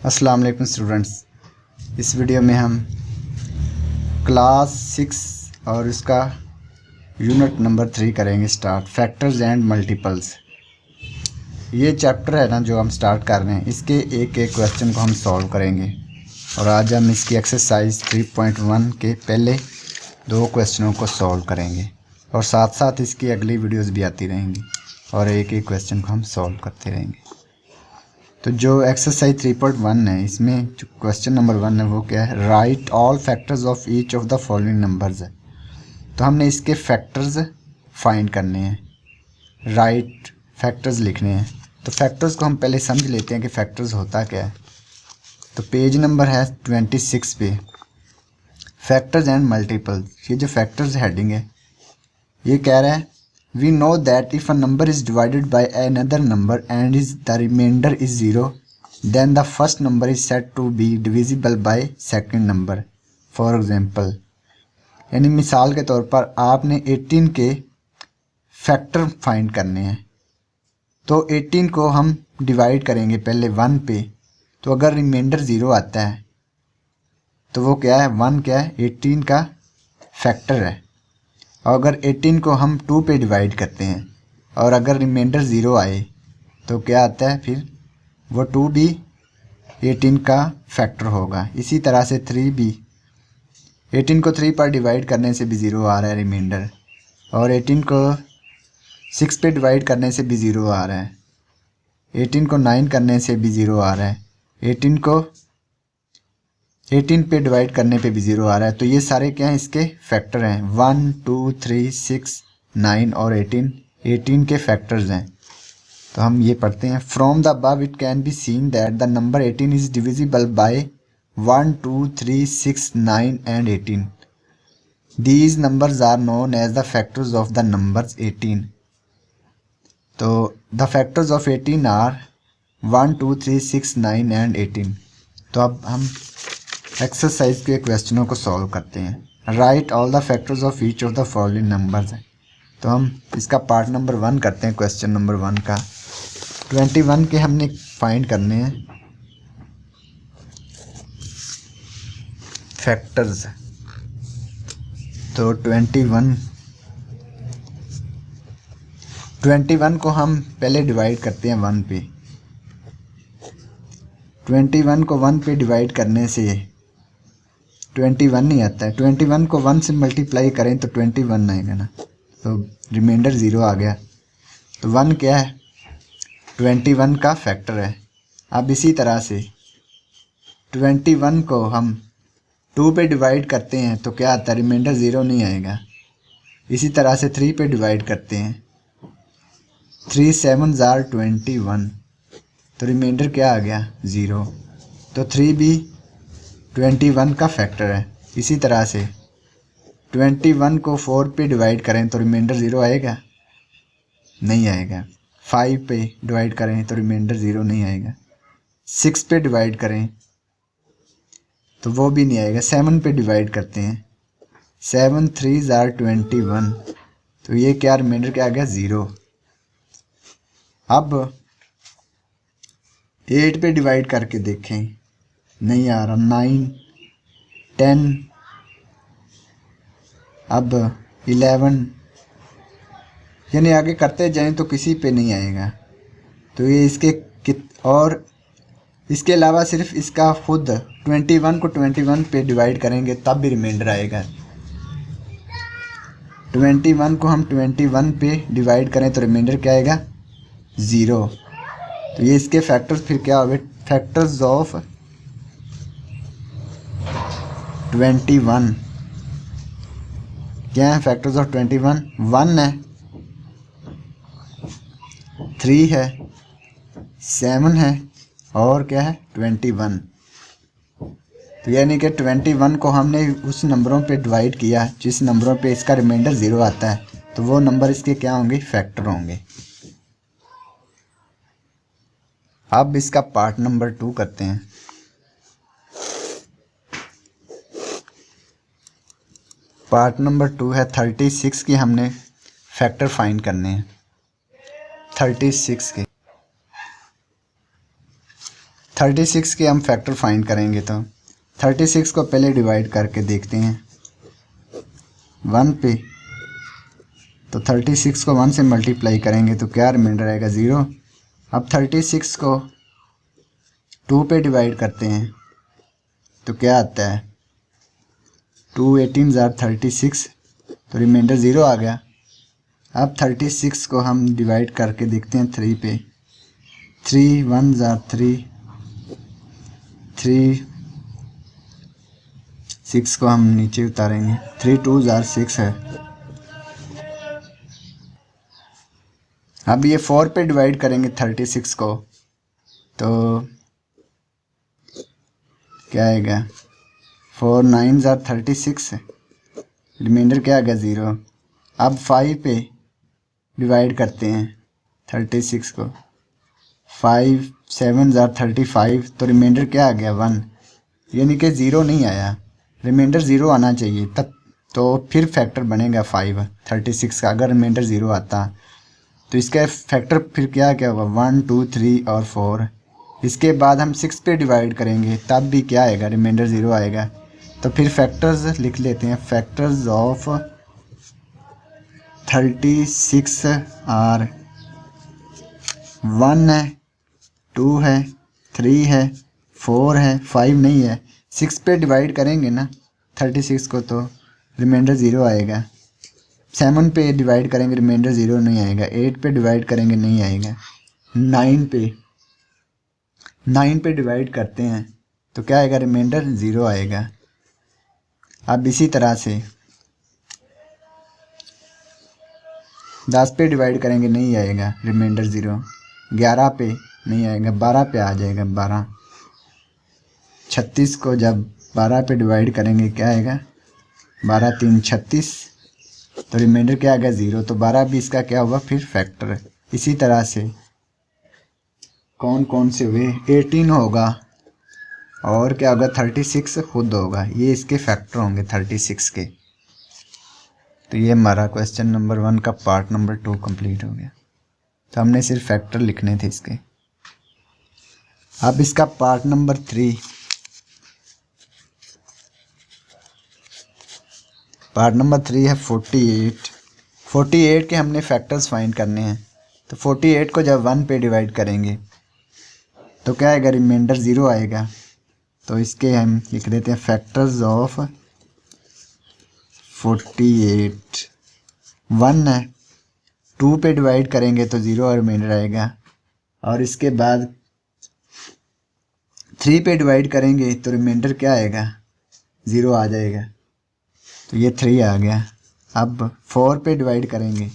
अस्सलाम वालेकुम स्टूडेंट्स। इस वीडियो में हम क्लास 6 और इसका यूनिट नंबर 3 करेंगे स्टार्ट, फैक्टर्स एंड मल्टीपल्स। ये चैप्टर है ना जो हम स्टार्ट कर रहे हैं, इसके एक एक क्वेश्चन को हम सॉल्व करेंगे। और आज हम इसकी एक्सरसाइज 3.1 के पहले 2 क्वेश्चनों को सॉल्व करेंगे और साथ साथ इसकी अगली वीडियोस भी आती रहेंगी और एक एक क्वेश्चन को हम सॉल्व करते रहेंगे। तो जो एक्सरसाइज 3.1 है, इसमें जो क्वेश्चन नंबर 1 है वो क्या है, right all factors of each of the following numbers है। तो हमने इसके फैक्टर्स फाइंड करने हैं, राइट फैक्टर्स लिखने हैं। तो फैक्टर्स को हम पहले समझ लेते हैं कि फैक्टर्स होता क्या है। तो पेज नंबर है 26 पे, फैक्टर्स एंड मल्टीपल्स। ये जो फैक्टर्स हेडिंग है ये कह रहा है We know that if a number is divided by another number and the remainder is 0, then the first number is said to be divisible by second number. For example, यानी मिसाल के तौर पर आपने 18 के फैक्टर फाइंड करने हैं। तो 18 को हम डिवाइड करेंगे पहले 1 पे, तो अगर रिमाइंडर 0 आता है तो वो क्या है, 1 क्या है, 18 का फैक्टर है। और अगर 18 को हम 2 पे डिवाइड करते हैं और अगर रिमाइंडर 0 आए तो क्या आता है, फिर वो 2 भी 18 का फैक्टर होगा। इसी तरह से 3 भी, 18 को 3 पर डिवाइड करने से भी 0 आ रहा है रिमाइंडर, और 18 को 6 पे डिवाइड करने से भी 0 आ रहा है, 18 को 9 करने से भी 0 आ रहा है, 18 को 18 पे डिवाइड करने पे भी 0 आ रहा है। तो ये सारे क्या हैं, इसके फैक्टर हैं। 1, 2, 3, 6, 9 और 18 के फैक्टर्स हैं। तो हम ये पढ़ते हैं, from the above it can be seen that the number 18 is divisible by 1, 2, 3, 6, 9 and 18। These numbers are known as the factors of the numbers 18। तो the factors of 18 are 1, 2, 3, 6, 9 and 18। तो अब हम एक्सरसाइज के क्वेश्चनों को सॉल्व करते हैं। Right all the factors of each of the following numbers है। तो हम इसका पार्ट नंबर 1 करते हैं। क्वेश्चन नंबर 1 का 21 के हमने फाइंड करने हैं फैक्टर्स। तो 21 को हम पहले डिवाइड करते हैं 1 पे। 21 को 1 पे डिवाइड करने से 21 नहीं आता है। 21 को 1 से मल्टीप्लाई करें तो 21 आएगा ना, तो रिमाइंडर 0 आ गया। तो 1 क्या है, 21 का फैक्टर है। अब इसी तरह से 21 को हम 2 पे डिवाइड करते हैं तो क्या आता है, रिमाइंडर 0 नहीं आएगा। इसी तरह से 3 पे डिवाइड करते हैं, 3 7 जार 21, तो रिमाइंडर क्या आ गया, 0। तो 3 भी 21 का फैक्टर है। इसी तरह से 21 को 4 पे डिवाइड करें तो रिमाइंडर 0 आएगा, नहीं आएगा। 5 पे डिवाइड करें तो रिमाइंडर 0 नहीं आएगा। 6 पे डिवाइड करें तो वो भी नहीं आएगा। 7 पे डिवाइड करते हैं, 7 3 जार 21, तो ये क्या, रिमाइंडर क्या आ गया, 0। अब 8 पे डिवाइड करके देखें, नहीं आ रहा। 9 10, अब 11, यानी आगे करते जाएं तो किसी पे नहीं आएगा। तो ये इसके और इसके अलावा सिर्फ इसका खुद 21 को 21 पे डिवाइड करेंगे तब भी रिमाइंडर आएगा। 21 को हम 21 पे डिवाइड करें तो रिमाइंडर क्या आएगा, 0। तो ये इसके फैक्टर्स फिर क्या हो गए, फैक्टर्स ऑफ 21 क्या है, फैक्टर्स ऑफ 21 1 है, 3 है, 7 है और क्या है, 21। तो यानी कि 21 को हमने उस नंबरों पे डिवाइड किया जिस नंबरों पे इसका रिमाइंडर 0 आता है, तो वो नंबर इसके क्या होंगे, फैक्टर होंगे। अब इसका पार्ट नंबर 2 करते हैं। पार्ट नंबर 2 है 36 की, हमने फैक्टर फाइंड करने हैं 36 के। 36 के हम फैक्टर फाइंड करेंगे तो 36 को पहले डिवाइड करके देखते हैं 1 पे। तो 36 को 1 से मल्टीप्लाई करेंगे तो क्या रिमाइंडर आएगा 0। अब 36 को 2 पे डिवाइड करते हैं तो क्या आता है 2 18 जार 36, तो रिमाइंडर 0 आ गया। अब 36 को हम डिवाइड करके देखते हैं 3 पे। 3 1 जार 3, 3 6 को हम नीचे उतारेंगे, 3 2 जार 6 है। अब ये 4 पे डिवाइड करेंगे 36 को तो क्या आएगा 4 9 जार 36, रिमाइंडर क्या आ गया 0। अब 5 पे डिवाइड करते हैं 36 को, 5 7 जार 35, तो रिमाइंडर क्या आ गया 1, यानी कि 0 नहीं आया, रिमाइंडर 0 आना चाहिए तब तो फिर फैक्टर बनेगा 5 36 का। अगर रिमाइंडर 0 आता तो इसका फैक्टर फिर क्या क्या होगा 1 2 3 और 4। इसके बाद हम 6 पे डिवाइड करेंगे तब भी क्या आएगा रिमाइंडर 0 आएगा। तो फिर फैक्टर्स लिख लेते हैं, फैक्टर्स ऑफ 36 आर 1 है, 2 है, 3 है, 4 है, 5 नहीं है। 6 पे डिवाइड करेंगे ना 36 को तो रिमाइंडर 0 आएगा। 7 पे डिवाइड करेंगे रिमाइंडर 0 नहीं आएगा। 8 पे डिवाइड करेंगे नहीं आएगा। 9 पे डिवाइड करते हैं तो क्या आएगा रिमाइंडर 0 आएगा। अब इसी तरह से 10 पे डिवाइड करेंगे नहीं आएगा रिमाइंडर 0। 11 पे नहीं आएगा, 12 पे आ जाएगा 12। 36 को जब 12 पे डिवाइड करेंगे क्या आएगा 12 3 36, तो रिमाइंडर क्या आ गया 0। तो 12 भी इसका क्या हुआ फिर फैक्टर है। इसी तरह से कौन कौन से हुए 18 होगा और क्या होगा 36 खुद होगा, ये इसके फैक्टर होंगे 36 के। तो ये हमारा क्वेश्चन नंबर 1 का पार्ट नंबर 2 कंप्लीट हो गया। तो हमने सिर्फ फैक्टर लिखने थे इसके। अब इसका पार्ट नंबर 3, पार्ट नंबर 3 है 48 के हमने फैक्टर्स फाइंड करने हैं। तो 48 को जब 1 पे डिवाइड करेंगे तो क्या आएगा रिमाइंडर 0 आएगा। तो इसके हम लिख देते हैं फैक्टर्स ऑफ 48। 1 है, 2 पे डिवाइड करेंगे तो 0 रिमाइंडर आएगा। और इसके बाद 3 पे डिवाइड करेंगे तो रिमाइंडर क्या आएगा 0 आ जाएगा। तो ये 3 आ गया। अब 4 पे डिवाइड करेंगे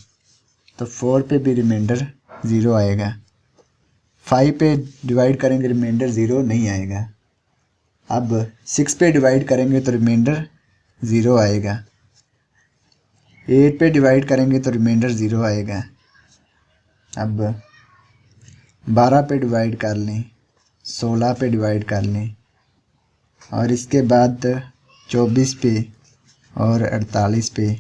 तो 4 पे भी रिमाइंडर 0 आएगा। 5 पे डिवाइड करेंगे रिमाइंडर 0 नहीं आएगा। अब 6 पे डिवाइड करेंगे तो रिमाइंडर 0 आएगा। 8 पे डिवाइड करेंगे तो रिमाइंडर 0 आएगा। अब 12 पे डिवाइड कर लें, 16 पे डिवाइड कर लें और इसके बाद 24 पे और 48 पे।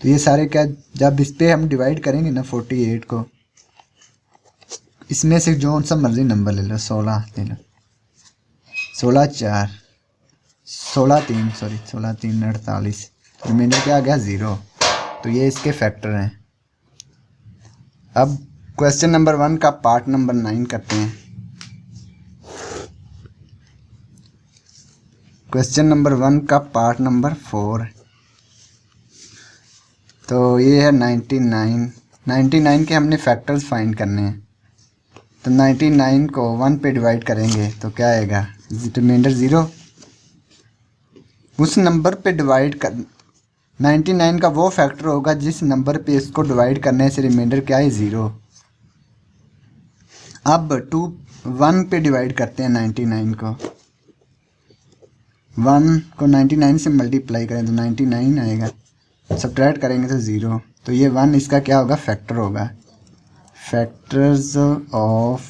तो ये सारे क्या जब इस पे हम डिवाइड करेंगे ना 48 को, इसमें से जो सा मर्जी नंबर ले लो, 16 ले लो, 16 4 16 3 48, रिमाइंडर क्या आ गया 0। तो ये इसके फैक्टर हैं। अब क्वेश्चन नंबर 1 का पार्ट नंबर 9 करते हैं। क्वेश्चन नंबर 1 का पार्ट नंबर 4। तो ये है 99 के हमने फैक्टर्स फाइंड करने हैं। तो 99 को 1 पे डिवाइड करेंगे तो क्या आएगा रिमाइंडर 0। उस नंबर पे डिवाइड कर 99 का वो फैक्टर होगा जिस नंबर पे इसको डिवाइड करने से रिमाइंडर क्या है 0। अब 1 पे डिवाइड करते हैं 99 को, 1 को 99 से मल्टीप्लाई करें तो 99 आएगा, सब्ट्रैक्ट करेंगे तो 0। तो ये 1 इसका क्या होगा फैक्टर होगा। Factors of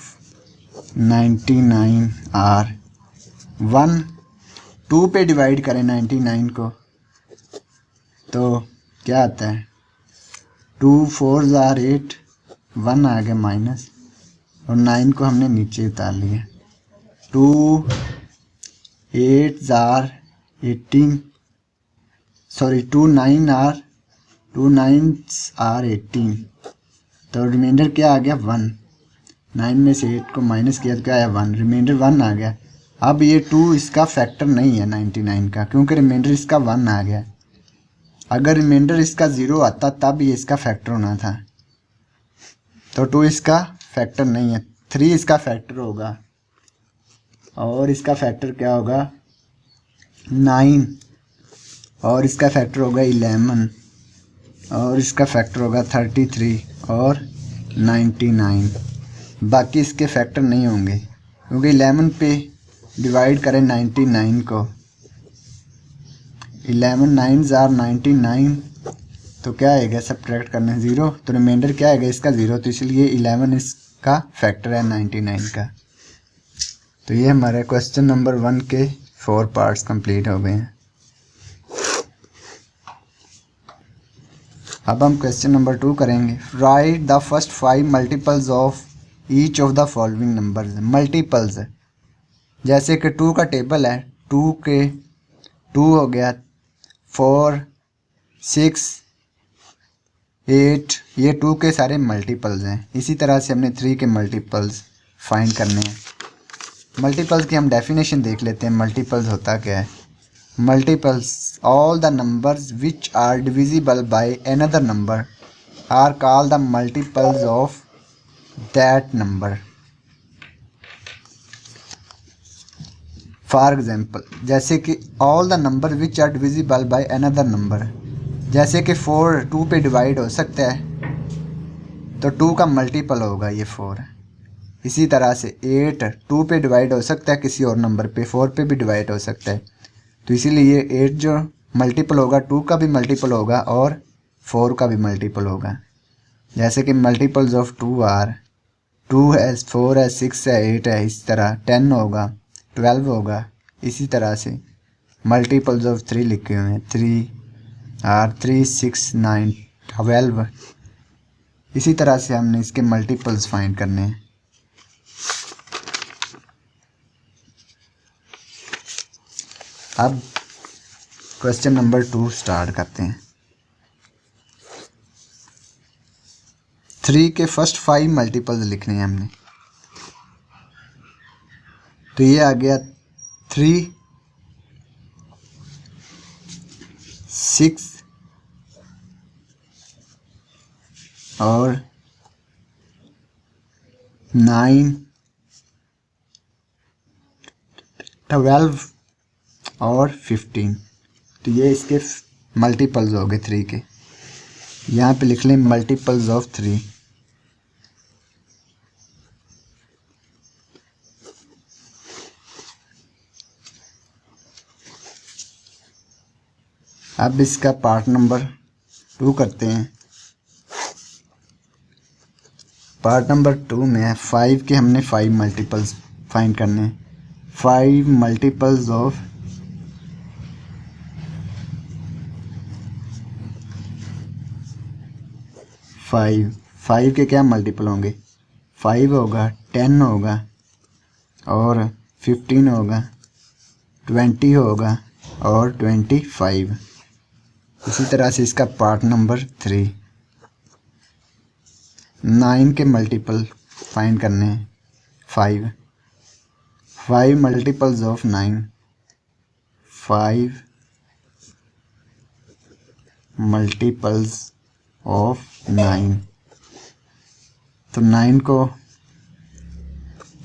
99 are 1। 2 पे डिवाइड करें 99 को तो क्या आता है 2 4 आर 8, 1 आ गया माइनस और 9 को हमने नीचे उतार लिया। 2 8 आर 18, सॉरी 2 9 आर 18। तो रिमाइंडर क्या आ गया 1। 9 में से 8 को माइनस किया तो क्या आया 1, रिमाइंडर 1 आ गया। अब ये 2 इसका फैक्टर नहीं है 99 का, क्योंकि रिमाइंडर इसका 1 आ गया। अगर रिमाइंडर इसका 0 आता तब ये इसका फैक्टर होना था। तो 2 इसका फैक्टर नहीं है, 3 इसका फैक्टर होगा। और इसका फैक्टर क्या होगा 9, और इसका फैक्टर होगा 11, और इसका फैक्टर होगा 33 और 99। बाकी इसके फैक्टर नहीं होंगे, क्योंकि 11 पे डिवाइड करें 99 को, 11 9 आर 99, तो क्या आएगा सब्ट्रैक्ट करने 0, तो रिमाइंडर क्या आएगा इसका 0, तो इसलिए 11 इसका फैक्टर है 99 का। तो ये हमारे क्वेश्चन नंबर 1 के 4 पार्ट्स कंप्लीट हो गए हैं। अब हम क्वेश्चन नंबर 2 करेंगे। Right the first 5 multiples of each of the following numbers. Multiples जैसे कि 2 का टेबल है, 2 के 2 हो गया, 4 6 8, ये 2 के सारे मल्टीपल्स हैं। इसी तरह से हमने 3 के मल्टीपल्स फाइंड करने हैं। मल्टीपल्स की हम डेफिनेशन देख लेते हैं। मल्टीपल्स होता क्या है। Multiples all the numbers which are divisible by another number are called the multiples of that number. For example, जैसे कि all the number which are divisible by another number, जैसे कि 4 2 पे डिवाइड हो सकता है तो 2 का मल्टीपल होगा ये 4। इसी तरह से 8 2 पे डिवाइड हो सकता है किसी और नंबर पे, 4 पे भी डिवाइड हो सकता है, तो इसीलिए 8 जो मल्टीपल होगा 2 का भी मल्टीपल होगा और 4 का भी मल्टीपल होगा। जैसे कि मल्टीपल्स ऑफ 2 आर 2 है, 4 है, 6 है, 8 है, इस तरह 10 होगा, 12 होगा। इसी तरह से मल्टीपल्स ऑफ 3 लिखे हुए हैं, 3 आर 3 6 9 12। इसी तरह से हमने इसके मल्टीपल्स फाइंड करने हैं। अब क्वेश्चन नंबर 2 स्टार्ट करते हैं। 3 के फर्स्ट 5 मल्टीपल्स लिखने हैं हमने। तो ये आ गया 3 6 और 9 12 और 15। तो ये इसके मल्टीपल्स हो गए 3 के। यहाँ पे लिख लें मल्टीपल्स ऑफ 3। अब इसका पार्ट नंबर 2 करते हैं। पार्ट नंबर 2 में 5 के हमने 5 मल्टीपल्स फाइंड करने हैं। 5 मल्टीपल्स ऑफ 5 के क्या मल्टीपल होंगे, 5 होगा, 10 होगा और 15 होगा, 20 होगा और 25। इसी तरह से इसका पार्ट नंबर 3 9 के मल्टीपल फाइंड करने हैं। 5 मल्टीपल्स ऑफ 9, 5 मल्टीपल्स ऑफ 9। तो 9 को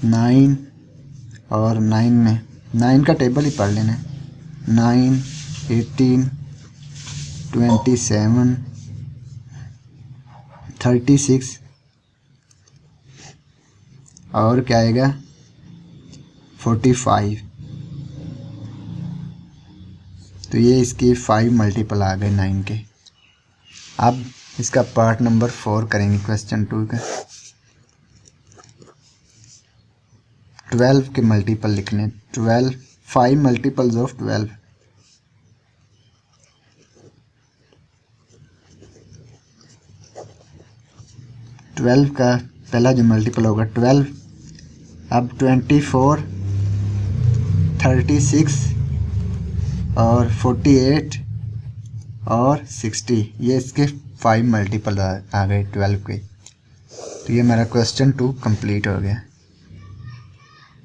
9 और 9 में 9 का टेबल ही पढ़ लेना है। 9 18 27 36 और क्या आएगा 45। तो ये इसके 5 मल्टीपल आ गए 9 के। अब इसका पार्ट नंबर 4 करेंगे क्वेश्चन 2 का। 12 के मल्टीपल लिखने। 12 5 मल्टीपल्स ऑफ 12। 12 का पहला जो मल्टीपल होगा 12। अब 24 36 और 48 और 60, ये इसके 5 मल्टीपल आ गए 12 के। तो ये मेरा क्वेश्चन 2 कंप्लीट हो गया।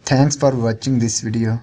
Thanks for watching this video.